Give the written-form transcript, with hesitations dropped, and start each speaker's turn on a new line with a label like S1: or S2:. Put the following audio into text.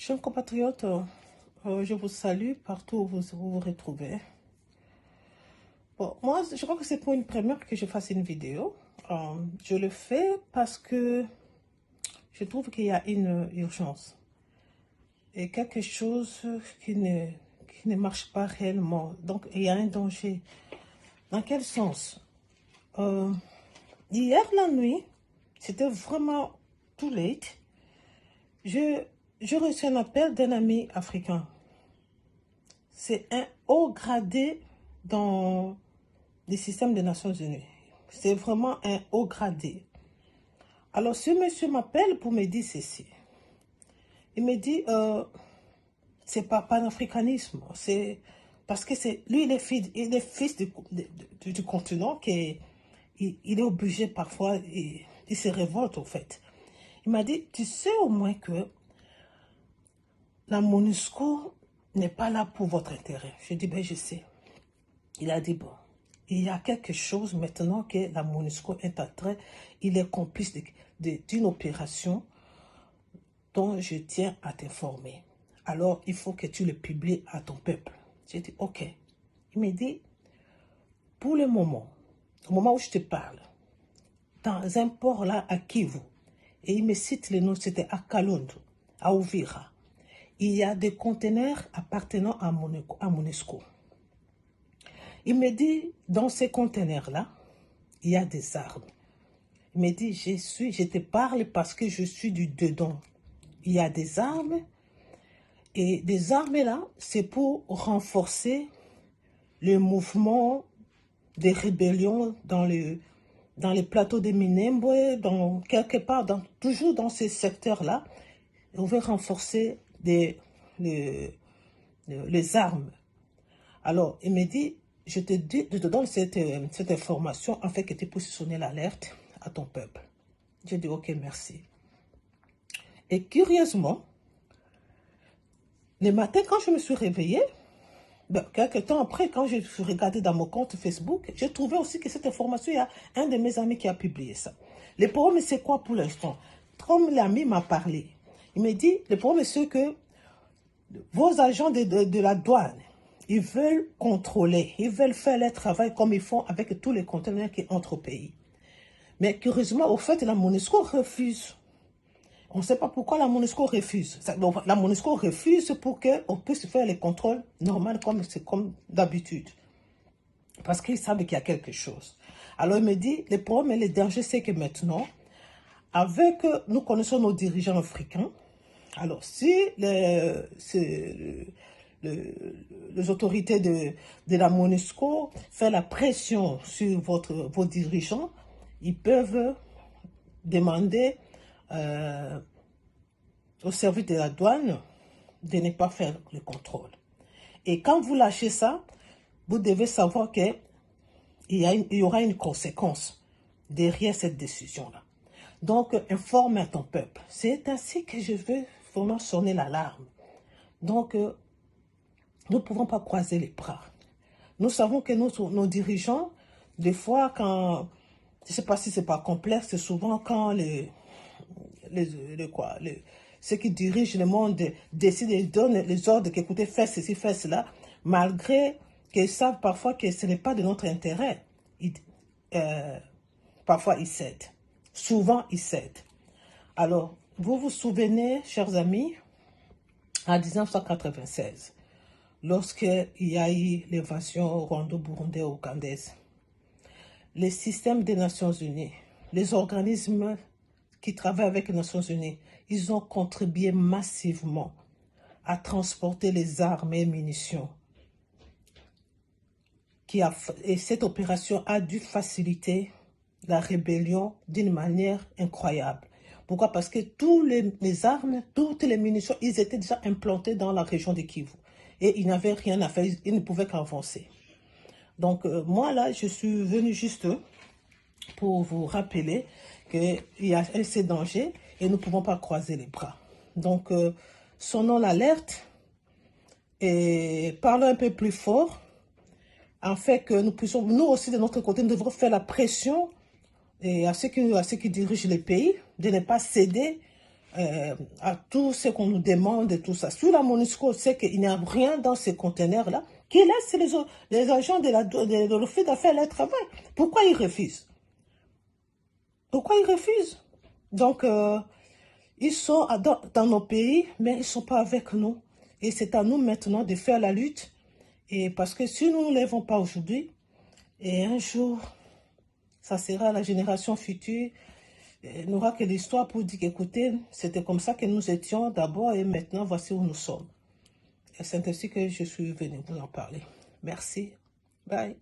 S1: Chers compatriotes, je vous salue partout où vous vous retrouvez. Bon, moi, je crois que c'est pour une première que je fasse une vidéo. Je le fais parce que je trouve qu'il y a une urgence et quelque chose qui ne marche pas réellement. Donc, il y a un danger. Dans quel sens? Hier, la nuit, c'était vraiment too late. J'ai reçu un appel d'un ami africain. C'est un haut gradé dans les systèmes des Nations Unies. C'est vraiment un haut gradé. Alors, ce monsieur m'appelle pour me dire ceci. Il me dit, c'est pas panafricanisme, c'est parce que lui, il est fils du continent, il est obligé parfois, il se révolte au fait. Il m'a dit, tu sais au moins que la MONUSCO n'est pas là pour votre intérêt. Je dis, ben je sais. Il a dit, bon, il y a quelque chose maintenant que la MONUSCO est en train, il est complice d'une opération dont je tiens à t'informer. Alors, il faut que tu le publies à ton peuple. J'ai dit, ok. Il me dit, pour le moment, au moment où je te parle, dans un port là à Kivu, et il me cite les noms, c'était à Kalundu, à Uvira, il y a des conteneurs appartenant à MONUSCO. Il me dit, dans ces conteneurs-là, il y a des armes. Il me dit, je te parle parce que je suis du dedans. Il y a des armes, et des armes là, c'est pour renforcer le mouvement des rébellions dans les plateaux de Minembwe, quelque part, toujours dans ces secteurs-là. On veut renforcer les armes. Alors, il me dit, je te donne cette information afin que tu puisses sonner l'alerte à ton peuple. J'ai dit, ok, merci. Et curieusement, le matin, quand je me suis réveillée, quelques temps après, quand je suis regardée dans mon compte Facebook, j'ai trouvé aussi que cette information, il y a un de mes amis qui a publié ça. Le problème, c'est quoi pour l'instant? Comme l'ami m'a parlé, il me dit, le problème, c'est que vos agents de la douane, ils veulent contrôler, ils veulent faire leur travail comme ils font avec tous les conteneurs qui entrent au pays. Mais curieusement, au fait, la MONUSCO refuse. On ne sait pas pourquoi la MONUSCO refuse. La MONUSCO refuse pour qu'on puisse faire les contrôles normaux comme d'habitude. Parce qu'ils savent qu'il y a quelque chose. Alors il me dit, le problème et le danger, c'est que maintenant, nous connaissons nos dirigeants africains. Alors si les autorités de la MONUSCO font la pression sur vos dirigeants, ils peuvent demander au service de la douane de ne pas faire le contrôle. Et quand vous lâchez ça, vous devez savoir qu'il y aura une conséquence derrière cette décision-là. Donc, informe à ton peuple. C'est ainsi que je veux vraiment sonner l'alarme. Donc, nous ne pouvons pas croiser les bras. Nous savons que nos dirigeants, des fois, quand, je ne sais pas si c'est pas complexe, c'est souvent quand ceux qui dirigent le monde décident et donnent les ordres qu'écoutez, faites ceci, faites cela, malgré qu'ils savent parfois que ce n'est pas de notre intérêt. Parfois, ils cèdent. Souvent, ils cèdent. Alors, vous vous souvenez, chers amis, en 1996, lorsqu'il y a eu l'évasion rwando-burundais-ougandaise, les systèmes des Nations Unies, les organismes qui travaillent avec les Nations Unies, ils ont contribué massivement à transporter les armes et munitions. Et cette opération a dû faciliter la rébellion d'une manière incroyable. Pourquoi? Parce que toutes les armes, toutes les munitions, ils étaient déjà implantés dans la région de Kivu. Et ils n'avaient rien à faire, ils ne pouvaient qu'avancer. Donc, moi, là, je suis venu juste pour vous rappeler qu'il y a ces dangers et nous ne pouvons pas croiser les bras. Donc, sonnons l'alerte et parlons un peu plus fort, afin que nous puissions, nous aussi de notre côté, nous devrons faire la pression à ceux qui dirigent les pays de ne pas céder à tout ce qu'on nous demande et tout ça. Sur la MONUSCO sait qu'il n'y a rien dans ces conteneurs-là, qui laisse les agents de l'office d'affaires leur travail. Pourquoi ils refusent? Pourquoi ils refusent? Donc, ils sont dans nos pays, mais ils ne sont pas avec nous. Et c'est à nous maintenant de faire la lutte. Et parce que si nous ne lèvons pas aujourd'hui, et un jour, ça sera la génération future, n'aura que l'histoire pour dire qu'écoutez, c'était comme ça que nous étions d'abord et maintenant voici où nous sommes. Et c'est ainsi que je suis venue vous en parler. Merci. Bye.